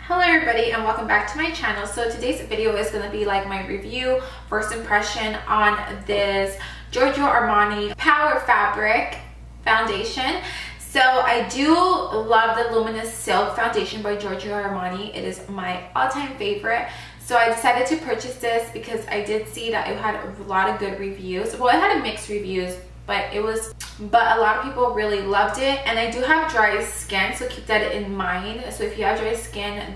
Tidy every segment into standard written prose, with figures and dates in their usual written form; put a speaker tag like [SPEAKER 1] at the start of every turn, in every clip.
[SPEAKER 1] Hello everybody and welcome back to my channel. So today's video is going to be like my review, first impression on this Giorgio Armani Power Fabric foundation. So I do love the Luminous Silk foundation by Giorgio Armani. It is my all-time favorite. So I decided to purchase this because I did see that it had a lot of good reviews. Well, it had mixed reviews, but a lot of people really loved it. And I do have dry skin, so keep that in mind. So if you have dry skin,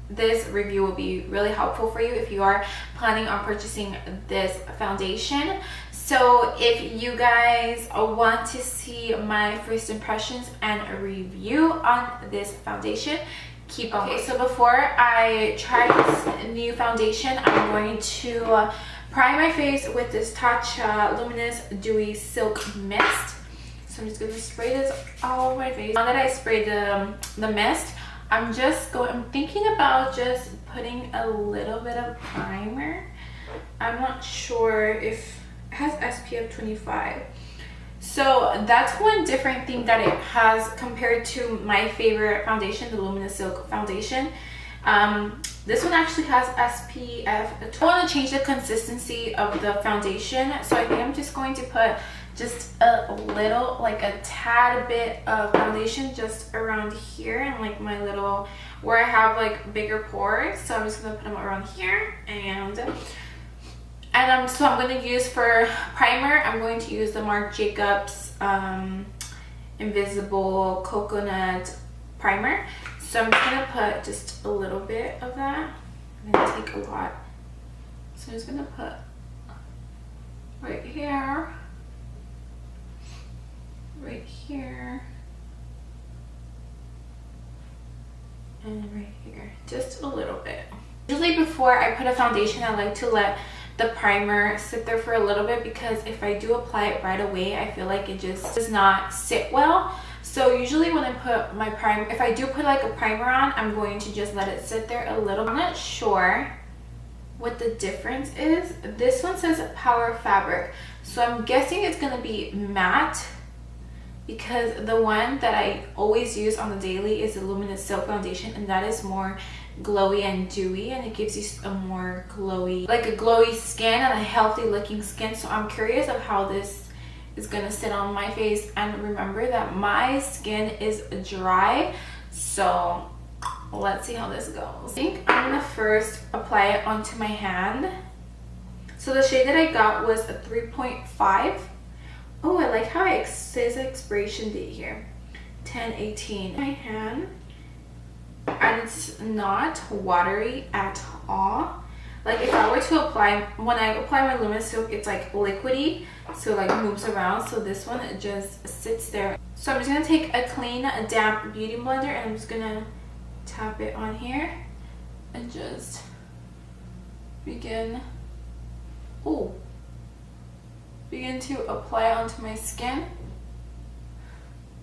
[SPEAKER 1] this review will be really helpful for you if you are planning on purchasing this foundation. So if you guys want to see my first impressions and a review on this foundation, keep on. Okay, so before I try this new foundation, I'm going to prime my face with this Tatcha Luminous Dewy Silk Mist. So I'm just going to spray this all over my face. Now that I sprayed the mist, I'm thinking about just putting a little bit of primer. I'm not sure if it has SPF 25. So that's one different thing that it has compared to my favorite foundation, the Luminous Silk foundation. This one actually has SPF. I want to change the consistency of the foundation, so I think I'm just going to put just a little, like a tad bit of foundation just around here and like my little, where I have like bigger pores. So I'm just going to put them around here, and so I'm going to use for primer, I'm going to use the Marc Jacobs Invisible Coconut Primer. So I'm just going to put just a little bit of that. I'm going to take a lot. So I'm just going to put right here, right here, and right here. Just a little bit. Usually before I put a foundation, I like to let the primer sit there for a little bit, because if I do apply it right away, I feel like it just does not sit well. So usually when I put my primer, if I do put like a primer on, I'm going to just let it sit there a little. I'm not sure what the difference is. This one says Power Fabric, so I'm guessing it's going to be matte, because the one that I always use on the daily is the Luminous Silk foundation, and that is more glowy and dewy, and it gives you a more glowy, like a glowy skin and a healthy looking skin. So I'm curious of how this is gonna sit on my face. And remember that my skin is dry, so let's see how this goes. I think I'm gonna first apply it onto my hand. So the shade that I got was a 3.5. Oh, I like how it says expiration date here, 10/18. My hand, and it's not watery at all. Like if I were to apply, when I apply my Luminous Silk, it's like liquidy, so like moves around. So this one, it just sits there. So I'm just gonna take a clean, damp beauty blender, and I'm just gonna tap it on here and just begin to apply onto my skin.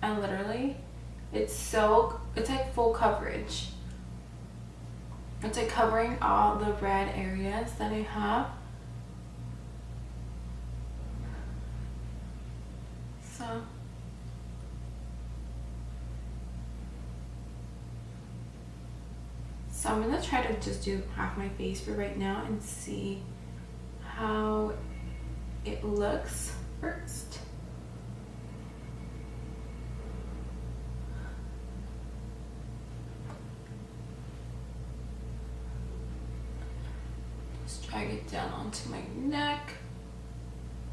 [SPEAKER 1] And literally, it's like full coverage. It's like covering all the red areas that I have. So I'm gonna try to just do half my face for right now and see how it looks first. Just drag it down onto my neck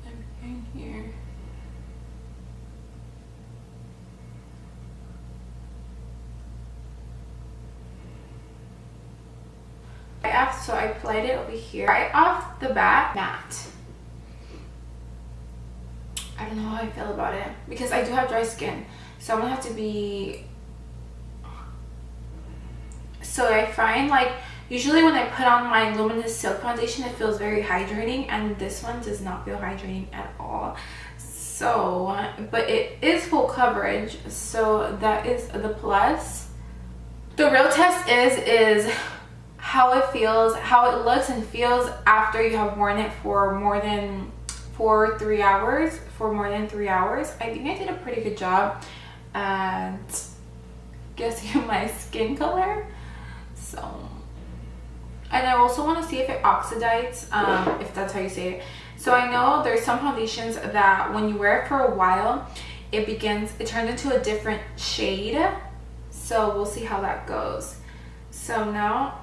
[SPEAKER 1] and in here. So I applied it over here. Right off the bat, matte. I don't know how I feel about it, because I do have dry skin, so I'm gonna have to be. So I find like usually when I put on my Luminous Silk foundation, it feels very hydrating, and this one does not feel hydrating at all. So, but it is full coverage, so that is the plus. The real test is how it feels, how it looks and feels after you have worn it for more than 3 hours. I think I did a pretty good job at guessing my skin color. So, and I also want to see if it oxidides, if that's how you say it. So I know there's some foundations that when you wear it for a while, it turns into a different shade. So we'll see how that goes. So now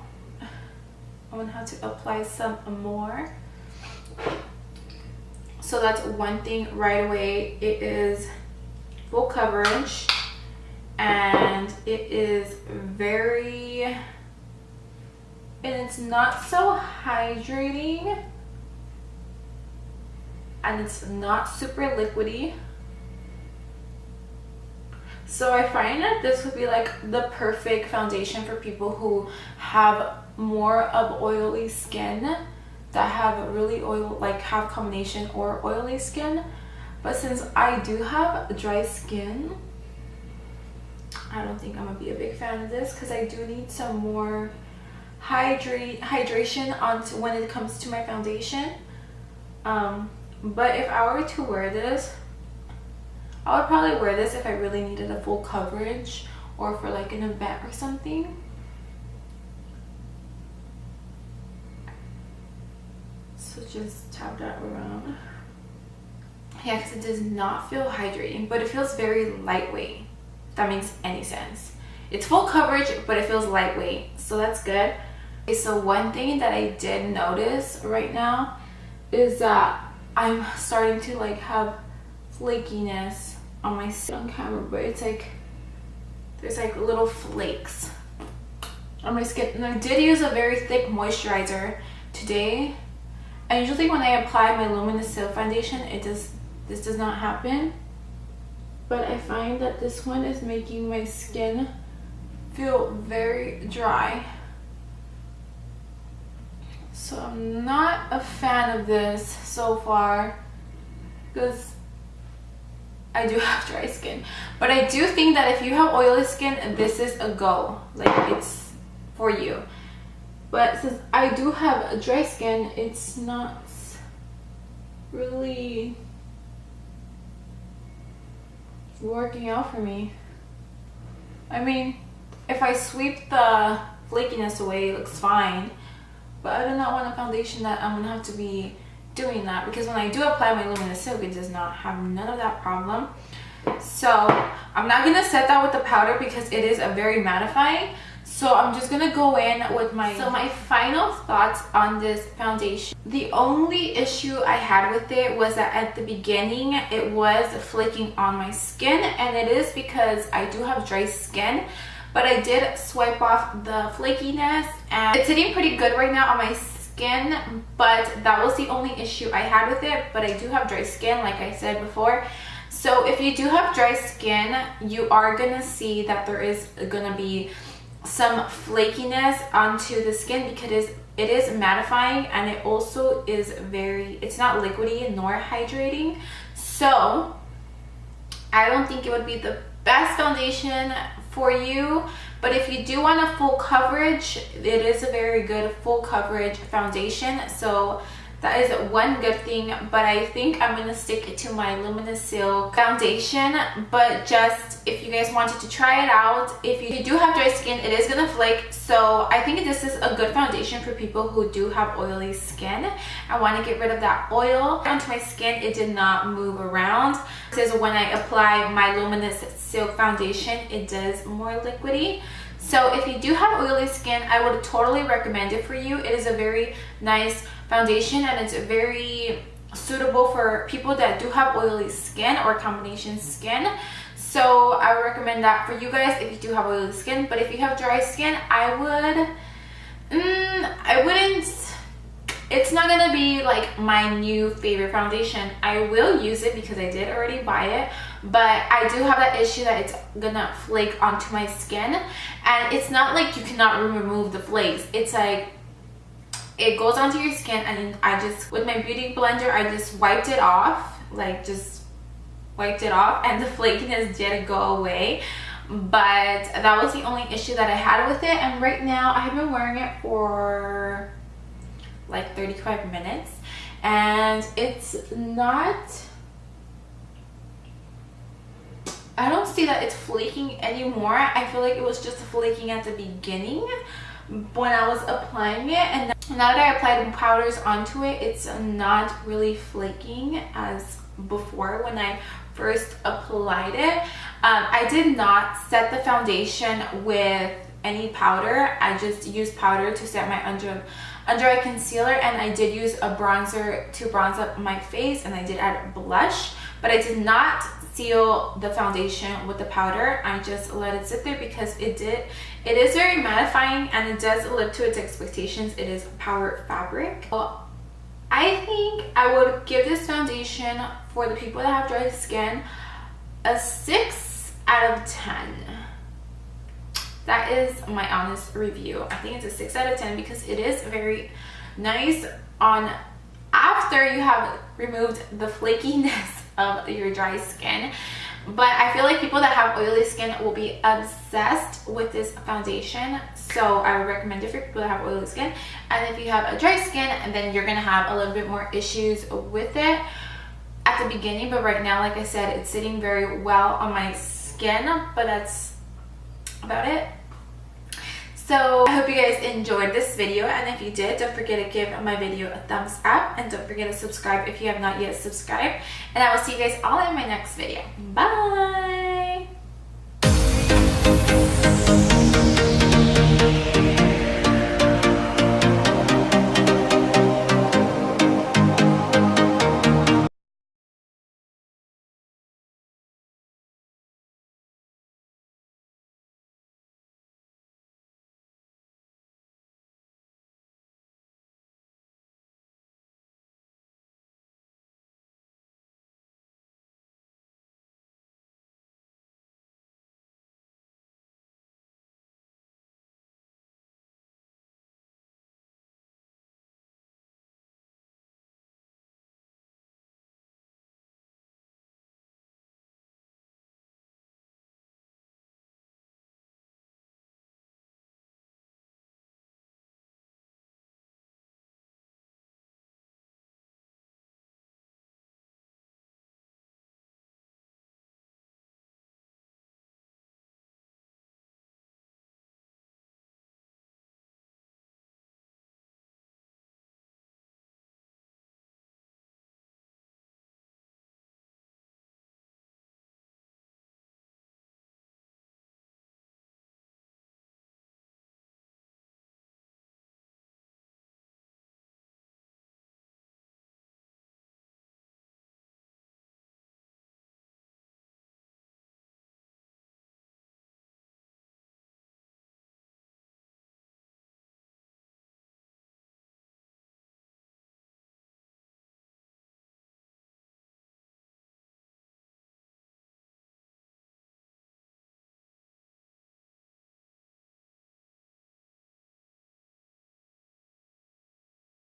[SPEAKER 1] I'm gonna have to apply some more. So that's one thing right away. It is full coverage and it is very, and it's not so hydrating and it's not super liquidy. So I find that this would be like the perfect foundation for people who have more of oily skin, that have really oil, like have combination or oily skin. But since I do have dry skin, I don't think I'm gonna be a big fan of this because I do need some more hydration onto when it comes to my foundation. But if I were to wear this, I would probably wear this if I really needed a full coverage or for like an event or something. So just tap that around. Yeah, because it does not feel hydrating, but it feels very lightweight, if that makes any sense. It's full coverage, but it feels lightweight, so that's good. Okay, so one thing that I did notice right now is that I'm starting to like have flakiness on my skin on camera, but it's like there's like little flakes on my skin. And I did use a very thick moisturizer today, and usually when I apply my luminous silk foundation, this does not happen, but I find that this one is making my skin feel very dry. So I'm not a fan of this so far because I do have dry skin, but I do think that if you have oily skin, this is a go, like it's for you. But since I do have a dry skin, it's not really working out for me. I mean, if I sweep the flakiness away, it looks fine, but I do not want a foundation that I'm gonna have to be doing that, because when I do apply my luminous silk, it does not have none of that problem. So I'm not gonna set that with the powder because it is a very mattifying. So I'm just gonna go in with my final thoughts on this foundation. The only issue I had with it was that at the beginning it was flaking on my skin, and it is because I do have dry skin. But I did swipe off the flakiness and it's sitting pretty good right now on my skin, but that was the only issue I had with it. But I do have dry skin, like I said before. So if you do have dry skin, you are gonna see that there is gonna be some flakiness onto the skin because it is mattifying, and it also is it's not liquidy nor hydrating. So I don't think it would be the best foundation for you, but if you do want a full coverage, it is a very good full coverage foundation. So that is one good thing, but I think I'm gonna stick to my luminous silk foundation. But just if you guys wanted to try it out, if you do have dry skin, it is gonna flake. So I think this is a good foundation for people who do have oily skin. I want to get rid of that oil onto my skin. It did not move around. It says when I apply my luminous silk foundation, it does more liquidy. So if you do have oily skin, I would totally recommend it for you. It is a very nice foundation, and it's very suitable for people that do have oily skin or combination skin. So I would recommend that for you guys if you do have oily skin. But if you have dry skin, I wouldn't, it's not gonna be like my new favorite foundation. I will use it because I did already buy it, but I do have that issue that it's gonna flake onto my skin. And it's not like you cannot remove the flakes. It's like it goes onto your skin, and I just, with my beauty blender, I just wiped it off, like just wiped it off, and the flakiness did go away. But that was the only issue that I had with it. And right now I have been wearing it for like 35 minutes, and it's not, I don't see that it's flaking anymore. I feel like it was just flaking at the beginning, when I was applying it, and now that I applied powders onto it, it's not really flaking as before when I first applied it. I did not set the foundation with any powder. I just used powder to set my under eye concealer, and I did use a bronzer to bronze up my face, and I did add blush, but I did not seal the foundation with the powder. I just let it sit there because it is very mattifying and it does live to its expectations. It is Power Fabric. Well, I think I would give this foundation, for the people that have dry skin, a 6 out of 10. That is my honest review. I think it's a 6 out of 10 because it is very nice on after you have removed the flakiness of your dry skin. But I feel like people that have oily skin will be obsessed with this foundation, so I would recommend it for people that have oily skin. And if you have a dry skin, then you're gonna have a little bit more issues with it at the beginning, but right now, like I said, it's sitting very well on my skin. But that's about it. So I hope you guys enjoyed this video, and if you did, don't forget to give my video a thumbs up, and don't forget to subscribe if you have not yet subscribed, and I will see you guys all in my next video. Bye.